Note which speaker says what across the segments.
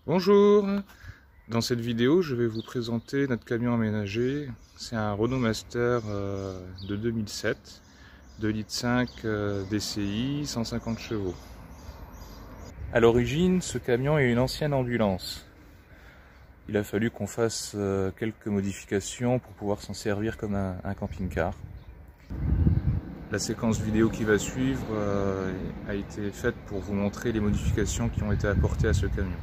Speaker 1: Bonjour, dans cette vidéo je vais vous présenter notre camion aménagé. C'est un Renault Master de 2007, 2,5 litres DCI, 150 chevaux. À l'origine, ce camion est une ancienne ambulance. Il a fallu qu'on fasse quelques modifications pour pouvoir s'en servir comme un camping-car. La séquence vidéo qui va suivre a été faite pour vous montrer les modifications qui ont été apportées à ce camion.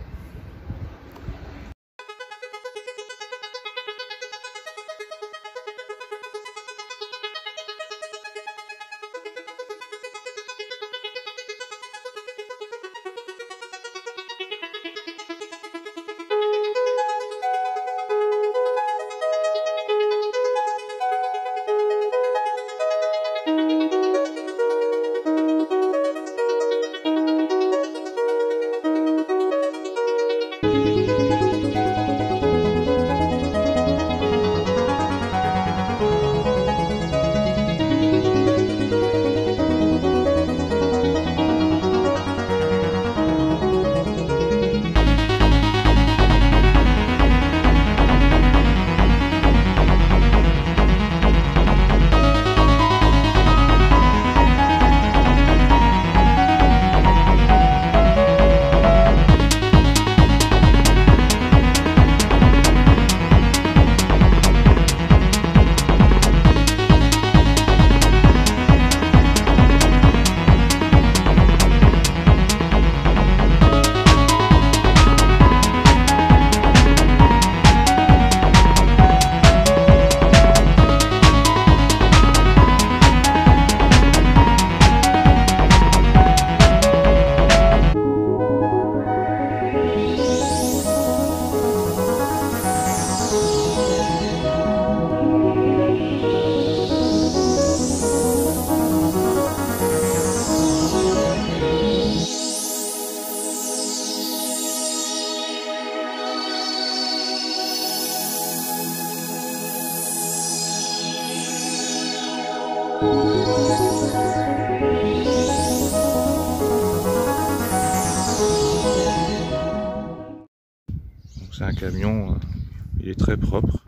Speaker 1: C'est un camion, il est très propre,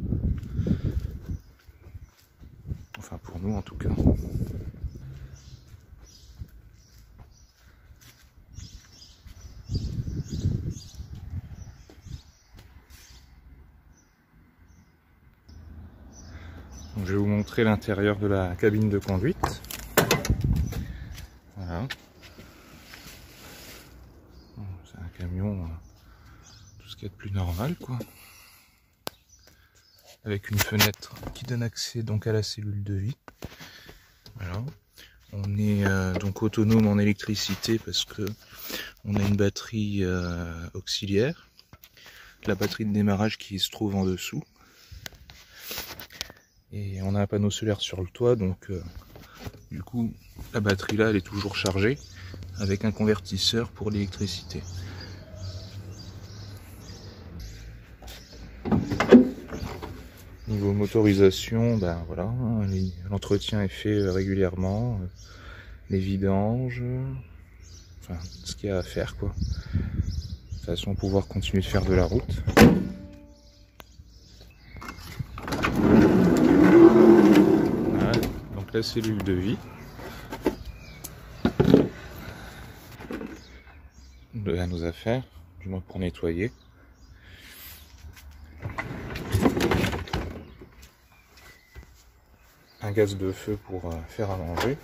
Speaker 1: enfin pour nous en tout cas. Donc, je vais vous montrer l'intérieur de la cabine de conduite. Voilà. C'est un camion, tout ce qu'il y a de plus normal, quoi. Avec une fenêtre qui donne accès donc à la cellule de vie. Voilà. On est donc autonome en électricité parce que on a une batterie auxiliaire. La batterie de démarrage qui se trouve en dessous. Et on a un panneau solaire sur le toit, donc du coup la batterie là elle est toujours chargée avec un convertisseur pour l'électricité. Niveau motorisation, ben voilà, l'entretien est fait régulièrement, les vidanges, enfin ce qu'il y a à faire quoi, de façon à pouvoir continuer de faire de la route. Voilà, donc la cellule de vie. De nos affaires, du moins pour nettoyer. Un gaz de feu pour faire à manger.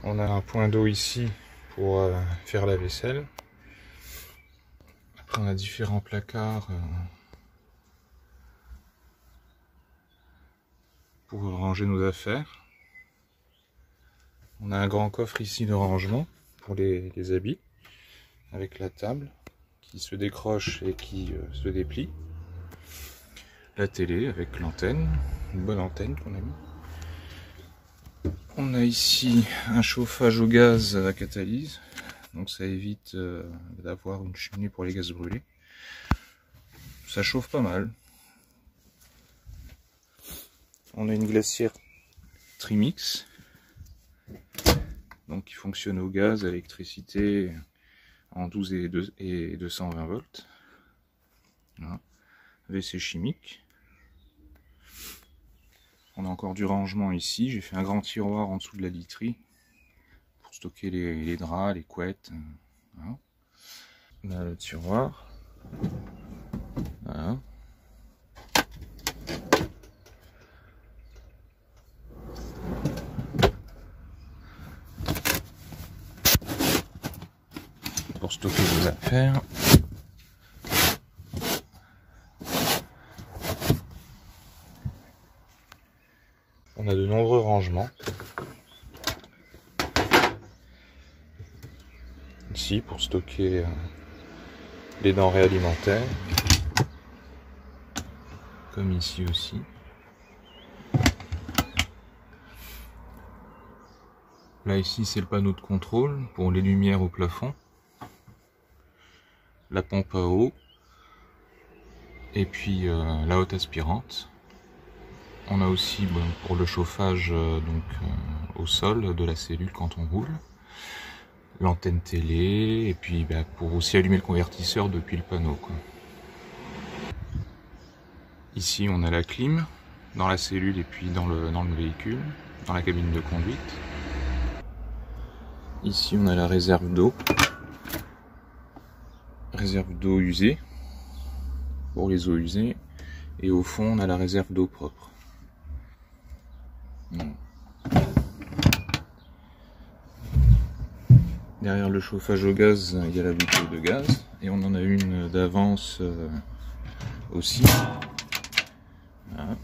Speaker 1: On a un point d'eau ici pour faire la vaisselle. Après on a différents placards pour ranger nos affaires. On a un grand coffre ici de rangement pour les habits, avec la table qui se décroche et qui se déplie. La télé avec l'antenne, une bonne antenne qu'on a mis. On a ici un chauffage au gaz à catalyse, donc ça évite d'avoir une cheminée pour les gaz brûlés. Ça chauffe pas mal. On a une glacière Trimix, donc qui fonctionne au gaz, à l'électricité, en 12 et 220 volts. Voilà. WC chimique. On a encore du rangement ici. J'ai fait un grand tiroir en dessous de la literie pour stocker les draps, les couettes. Voilà. On a le tiroir. Voilà. Pour stocker vos affaires. On a de nombreux rangements. Ici pour stocker les denrées alimentaires. Comme ici aussi. Là ici c'est le panneau de contrôle pour les lumières au plafond. La pompe à eau. Et puis la haute aspirante. On a aussi pour le chauffage au sol de la cellule quand on roule. L'antenne télé et puis pour aussi allumer le convertisseur depuis le panneau, quoi. Ici on a la clim dans la cellule et puis dans le véhicule, dans la cabine de conduite. Ici on a la réserve d'eau usée pour les eaux usées et au fond on a la réserve d'eau propre. Derrière le chauffage au gaz, il y a la bouteille de gaz et on en a une d'avance aussi. Voilà.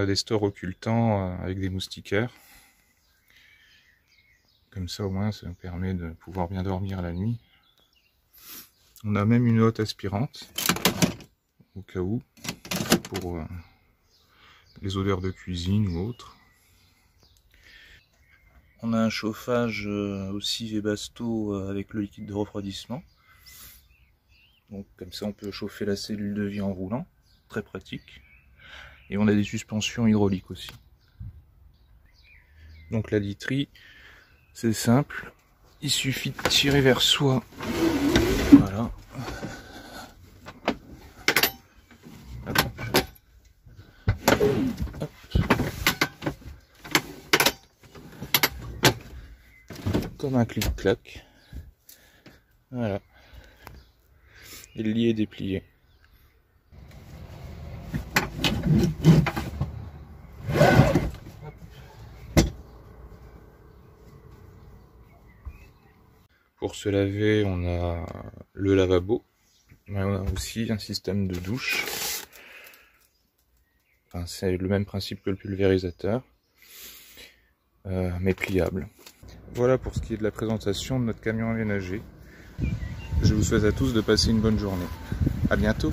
Speaker 1: Des stores occultants avec des moustiquaires. Comme ça au moins ça nous permet de pouvoir bien dormir la nuit. On a même une haute aspirante au cas où pour les odeurs de cuisine ou autres. On a un chauffage aussi Webasto avec le liquide de refroidissement. Donc comme ça on peut chauffer la cellule de vie en roulant, très pratique. Et on a des suspensions hydrauliques aussi. Donc la literie, c'est simple, il suffit de tirer vers soi. Voilà. Hop. Comme un clic-clac. Voilà. Et le lit est déplié. Pour se laver, on a le lavabo. Mais on a aussi un système de douche. Enfin, c'est le même principe que le pulvérisateur, mais pliable. Voilà pour ce qui est de la présentation de notre camion aménagé. Je vous souhaite à tous de passer une bonne journée. À bientôt.